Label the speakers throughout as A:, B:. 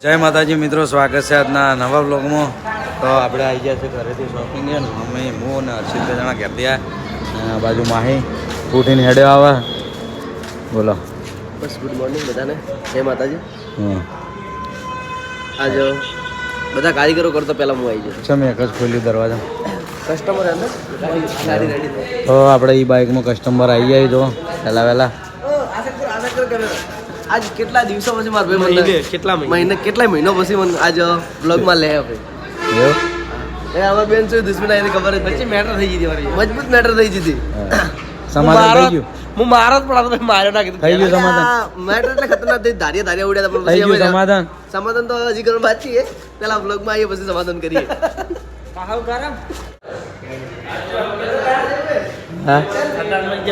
A: જય માતાજી મિત્રો, સ્વાગત છે આજના નવા બ્લોગમાં. તો આપણે આવી ગયા છે ઘરેથી શોપિંગ છે ને અમે હું અને હર્ષિત બે જણા ઘેર ગયા. બાજુ માહી ઉઠીને હેડ્યો આવે. બોલો.
B: બસ ગુડ મોર્નિંગ બધાને, જય માતાજી. આજ બધા કારીગરો કરતો પહેલાં હું આવી ગયો.
A: છે મેં એક જ ખોલ્યું દરવાજા.
B: કસ્ટમર અંદર ગાડી રેડી
A: તો આપણે એ બાઇકમાં કસ્ટમર આવી જાય તો પહેલાં વહેલા.
B: આજ કેટલા દિવસો પછી મારા ભાઈ મને કેટલા મહિનો પછી મને આજ બ્લોગમાં લે ભાઈ.
A: એવું
B: એ અમાર બેન શું દુશ્મન આવી ખબર જ પછી મેટર થઈ ગઈ હતી, મજબૂત મેટર થઈ ગઈ હતી.
A: સમાધાન થઈ ગયું.
B: હું મારો જ પણ ભાઈ માર્યો ના કીધું
A: થઈ ગયું સમાધાન.
B: મેટર એટલે ખતરનાક થઈ, ધારિયા ઉડ્યા હતા.
A: થઈ ગયું સમાધાન.
B: સમાધાન તો હજી કરવા બાકી છે. પેલા બ્લોગમાં આવીએ પછી સમાધાન કરીએ.
A: હા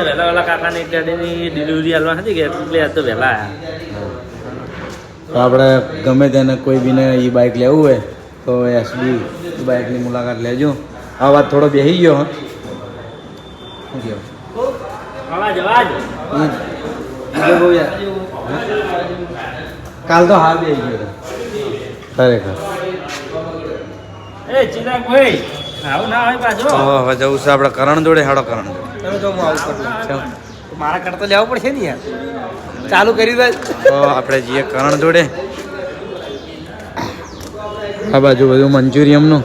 C: વહેલા કાકાને એક ગાડીની ડિલિવરી આલવા હતી કે એટલે આજ તો વહેલા આવ્યા.
A: તો આપણે ગમે તેને કોઈ બીને એ બાઇક લેવું હોય તો એસબી બાઇકની મુલાકાત લેજો. આ વાત થોડો બેસી ગયો. હા શું કહો?
C: અવાજ અવાજ
A: કાલ તો હાર બેસી ગયો હતો ખરેખર.
C: એ ચિરાગ ભાઈ આવું ના હોય પાછો.
A: તો હવે જવું છે આપણે કરણ જોડે. હાડો કરણ જોડે.
B: તમે તો હું આવું કરું. મારા કરતા લેવું પડશે ને યાર. ચાલુ કરી દે.
A: તો આપણે જઈએ કરણ જોડે. આ બાજુ બધું મંચુરિયમનું.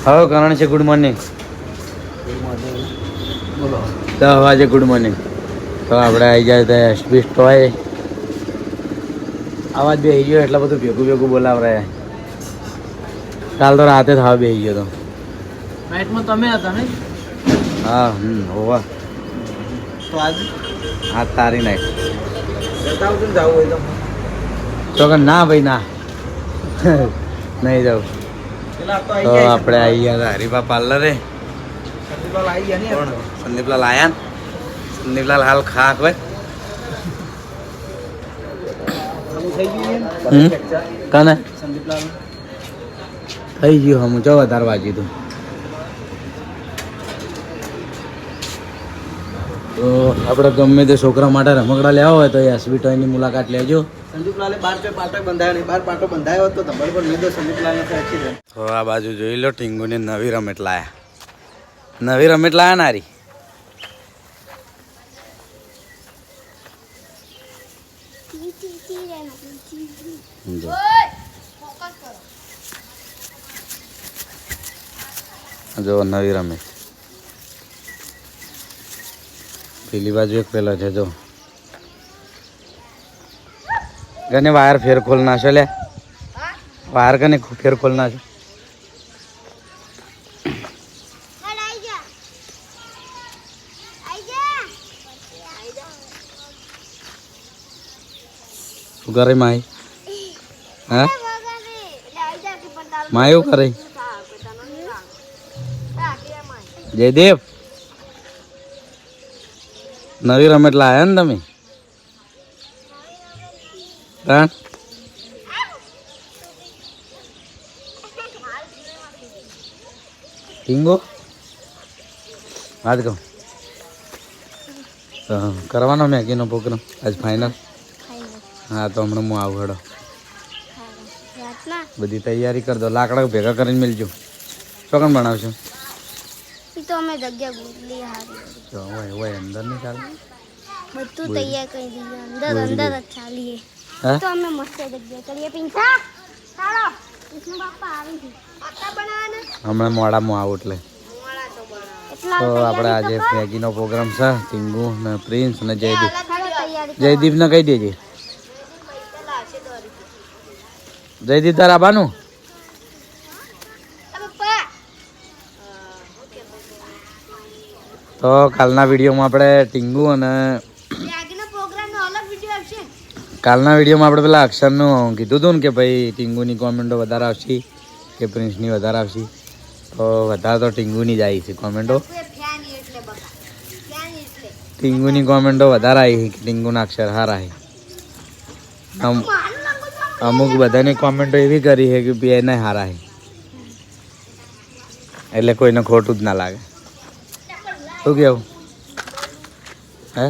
A: હવે કરણ છે. Good morning.
B: બોલો.
A: 10 વાગે ગુડ મોર્નિંગ. તો આપણે આવી જાય તો એસબી સ્ટોય. આવાજ બે ગયો એટલે બધું ભેગું બોલાવરાય. કાલ તો રાતે થવા બેસી ગયો તો.
B: નાઇટમાં તમે હતા ને?
A: હા હોવા.
B: તો આજ
A: હા તારી નાખ.
B: જતા આવતું જવું હોય તો
A: તો કે ના ભાઈ ના નહીં જાઉં. તો આપણે આવી ગયા હરીફા પાર્લરે. સંદીપલાલ આયા ને? સંદીપલાલ હાલ ખા હોય. કાને થઈ ગયું હમ ચો વધારે વાંચ્યું તું. તો આપણે ગમે તે છોકરા માટે રમકડા લેવા હોય તો એસબી ટોયની મુલાકાત લેજો.
B: સંદીપલાલે બાર પાટો બંધાયો નહીં. બાર પાટો બંધાયો હતો તો ધબલ પર લીધો. સંદીપલાલને તો એક્સિડન્ટ.
A: તો આ બાજુ જોઈ લો, ટીંગુને નવી રમેટ લાયા. નવી રમેટ લાયા નારી. જો નવી રમેટ. પેલી બાજુ એક પેલો છે જો. ગને વાયર ફેર ખોલ નાખો લે. વાયર કને ફેર ખોલ નાખો. શું કરે માઈ? હા માય એવું કરે? જયદેવ નવી રમેટ લાયા ને તમે? હા ટીંગો વાત કહું કરવાનો મેગીનો પ્રોગ્રામ આજ ફાઇનલ. હા તો હમણાં હું આવું હેડો. બધી તૈયારી કરી દો. લાકડા ભેગા કરીને મેળજો. ચોકન બનાવશો?
D: તો અમે જગ્યા ગોતલી હારી.
A: હોય અંદર નહીં ચાલે.
D: બધું તૈયાર કરી દીધું. અંદર જ ચાલીએ.
A: હા
D: તો અમે મસ્ત જગ્યા કરીએ. પિંસા ચાલો વિષ્ણુ બાપા આવી છે. આટા બનાવવાના
A: હમણાં મોડામાં આવું એટલે.
D: એટલા
A: તો આપણે આજે મેગીનો પ્રોગ્રામ છે. ટીંગુ ને પ્રિન્સ ને જયદીપ.
D: તૈયારી
A: જયદીપને કહી દેજે. જયદીપ તાર આબાનું. તો કાલના વિડીયોમાં આપણે ટીંગુ અને કાલના વિડીયોમાં આપણે પેલા અક્ષરનું કીધું હતું ને કે ભાઈ ટીંગુની કોમેન્ટો વધારે આવશે કે પ્રિન્સની વધારે આવશે. તો વધારે તો ટીંગુની જ આવી છે કોમેન્ટો. ટીંગુની કોમેન્ટો વધારે આવી કે ટીંગુના અક્ષર સારા છે. અમુક બધાની કોમેન્ટો એવી કરી છે કે બેને સારા છે, એટલે કોઈને ખોટું જ ના લાગે. શું કેવું હે?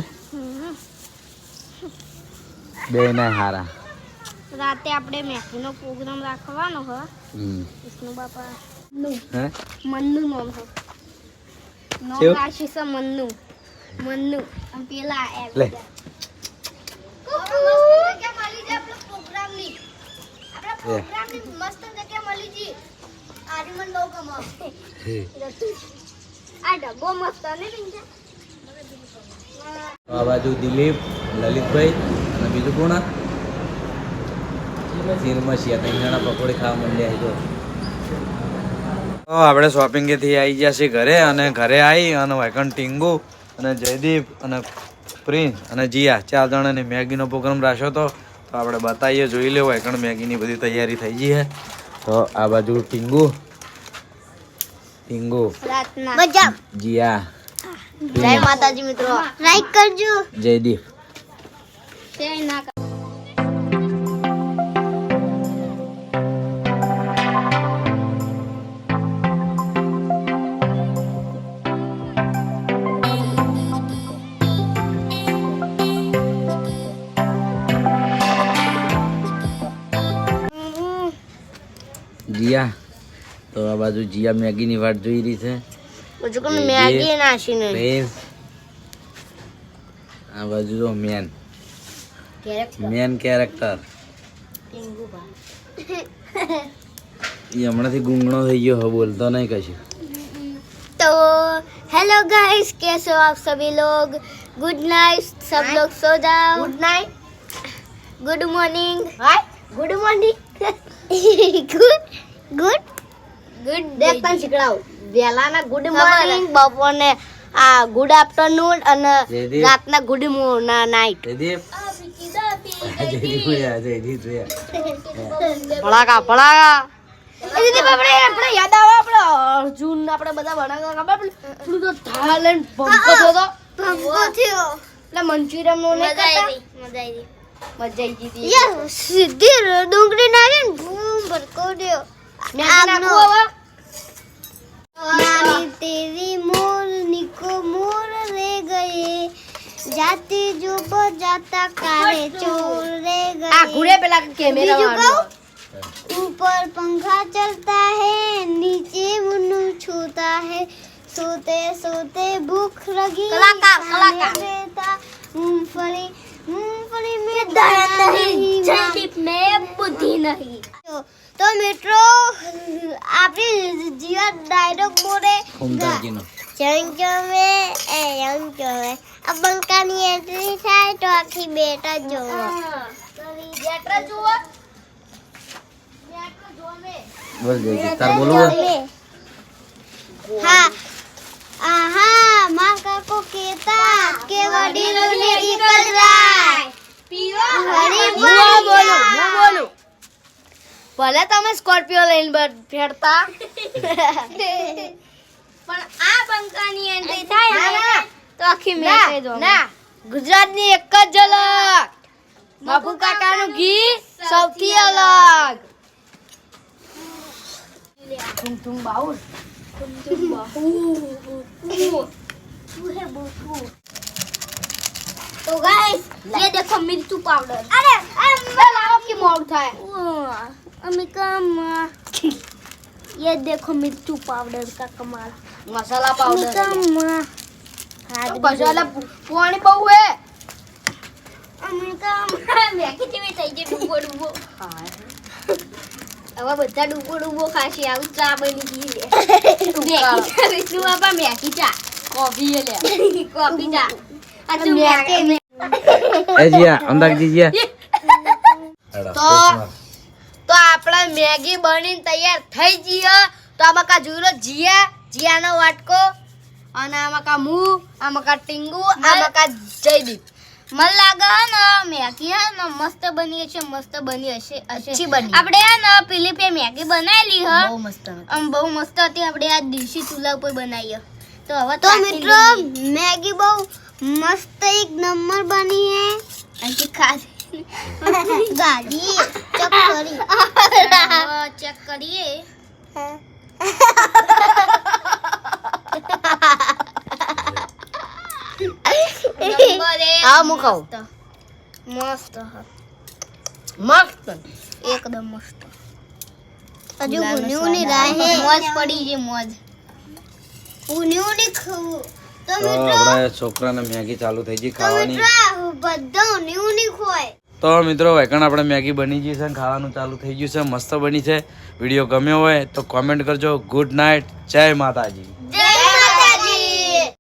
A: બેને સારા.
D: રાતે આપણે મેથીનો પ્રોગ્રામ રાખવાનો હ. વિષ્ણુ બાપા
A: હે
D: મન્નુ નામ છે. નામ
A: કેવું?
D: રાશિ છે મન્નુ. મન્નુ અને પેલા
A: લે
D: મસ્ત જગ્યા મળી જી. આર્યમન બહુ કમાવ. આ ડબ્બો મસ્ત ને પિંજા.
A: આ બાજુ દિલીપ, લલિતભાઈ અને બીજું કોણ? સિરમસિયા 3 જણા પકોડી ખાવા માંડ્યા જો. તો આપણે શોપિંગેથી આવી ગયા છીએ ઘરે, અને ઘરે આવી અને વાયકણ ટીંગુ અને જયદીપ અને પ્રિન્સ અને જીયા 4 જણાને મેગીનો પ્રોગ્રામ રાખ્યો હતો. તો આપણે બતાવીએ, જોઈ લે વાયકણ મેગીની બધી તૈયારી થઈ ગઈ છે. તો આ બાજુ ટીંગુ
D: રાતના મજા.
A: જીયા,
B: જય માતાજી મિત્રો.
D: લાઈક કરજો.
A: જયદીપ.
D: શેર ના કર.
A: જીયા, તો આ બાજુ જીયા મેગીની વાટ જોઈ રહી છે.
B: હજુ કોણ મેગી નાખી નહીં.
A: પ્રિન્સ, આ બાજુ જો મેન કેરેક્ટર એ હમણાંથી ગુંગણો થઈ ગયો, હવે બોલતો નહીં કશું.
D: तो हेलो गाइस, कैसे हो आप सभी लोग? गुड नाइट, सब लोग सो जाओ.
B: Good night.
D: Good morning.
B: Hi good morning.
D: Good good good
B: દેખ તને શીખડાવું. વહેલાના ગુડ
D: ખબર
B: મોર્નિંગ, બપોરને આ ગુડ આફ્ટરનૂન અને
A: જયદીપ.
B: રાતના ગુડ નાઇટ.
A: જયદીપ, જયદીપ જોયા, જયદીપ જોયા.
B: ભડાકા ભડાકા. એ રીતે આપણે યાદ આવે આપણે અર્જુન આપણે બધા ભણાવતા ખબર આપણે પેલું તો ધાલેન્ડ ભંકો થયો તો
D: हमको थियो.
B: એટલે મંચુરિયન નો ને
D: मजा
B: કરતા
D: आई मजा आई.
B: મજા આવી ગઈ હતી.
D: यार सीधी डूंगरी नाली बूम भड़को दियो.
B: મેગી નાખું હવે.
D: नानी तेरी मोरनी को मोर ले गए, जाते जो बजाता काले चोर ले
B: આ
D: गए.
B: ઘુડે પેલા કેમેરા
D: બીજું
B: વાળો.
D: ऊपर पंखा चलता है, नीचे मुन्नू छूता है, सोते सोते भूख लगी
B: कलाकार,
D: खाने
B: कलाकार।
D: देता मूंगफली मूंगफली में दाना नहीं, जयदीप में बुद्धि नहीं. तो मित्रों आपने जीवा डायलॉग बोले
A: ફૂમતાજીનો.
D: अब બંકાની એન્ટ્રી થાય તો આખી બેટા જોવો.
B: જેટ્રા જુઓ.
A: બોલ જયદીપ, તાર બોલવું હોય?
D: હા આહા માં કાકો કેતા કે વડીલોને એક જ રાય હરી
B: હું બોલું. ભલે તમે સ્કોર્પિયો લઈને ફેરતા
D: પણ આ બંકાની એન્ટ્રી થાય
B: ના,
D: ને
B: ના.
D: તો આખી મેચ જો
B: ના ગુજરાતની એક જ ઝલક. બાપુ કાકાનું ઘી સૌથી અલગ. તુમ તુમ બાઉલ.
D: तो गाइस ये देखो मिर्ची पाउडर.
B: અરે લાવો કે મોડ થાય.
D: अमिका ये देखो मिर्ची पाउडर का कमाल.
B: મસાલા પાવડર.
D: अमिका
B: મસાલા પાણી બહુ હે.
D: અમિકા મેકી જેવી થઈ ગઈ ડૂબો ડૂબો. હવે બધા ડૂબો ડૂબો ખાશી. આવું ચા બની ગઈ લે. મેકી વિષ્ણુ બાપા મેકી ચા.
B: કોફી લે.
D: કોફી ચા. આ તું
B: મેકી.
D: મેકી
A: એ જીયા, અંદાજી જીયા. હેડો,
B: તો તો આપણે મેગી બનીને તૈયાર થઈ જઈએ. તો આમાં કા જોઈ જીયાનો વાટકો અને આમાં કા હું, આમાં કા ટીંગુ, આમાં કા જયદીપ.
D: મને લાગે ને મેગી હે ને મસ્ત બની હશે. મસ્ત બની હશે.
B: અચ્છી બની.
D: આપણે હે ને પેલી પે મેગી બનાવેલી હ
B: બહુ મસ્ત.
D: બહુ મસ્ત હતી. આપણે આ દેશી ચૂલા ઉપર બનાવીએ.
B: તો હવે
D: તો મિત્રો મેગી બહુ મસ્ત એક નંબર બની હે
B: અહીંથી ખાધી
D: ગાડી ચેક કરી
B: ચેક કરીએ નંબર એક
D: હા, હું ખાઉં.
B: મસ્ત મસ્ત એકદમ મસ્ત
D: હજુ ઉની રાહે
B: મોજ પડી છે મોજ
D: ઉની ખાવું તો
A: તો
D: મિત્રો
A: આપણે છોકરાને મેગી ચાલુ થઈ ગઈ ખાવાની
D: બધા ઉની ખોય
A: તો મિત્રો વેકણ આપણે મેગી બની ગઈ છે અને ખાવાનું ચાલુ થઈ ગયું છે મસ્ત બની છે વિડીયો ગમ્યો હોય તો કોમેન્ટ કરજો ગુડ નાઇટ જય માતાજી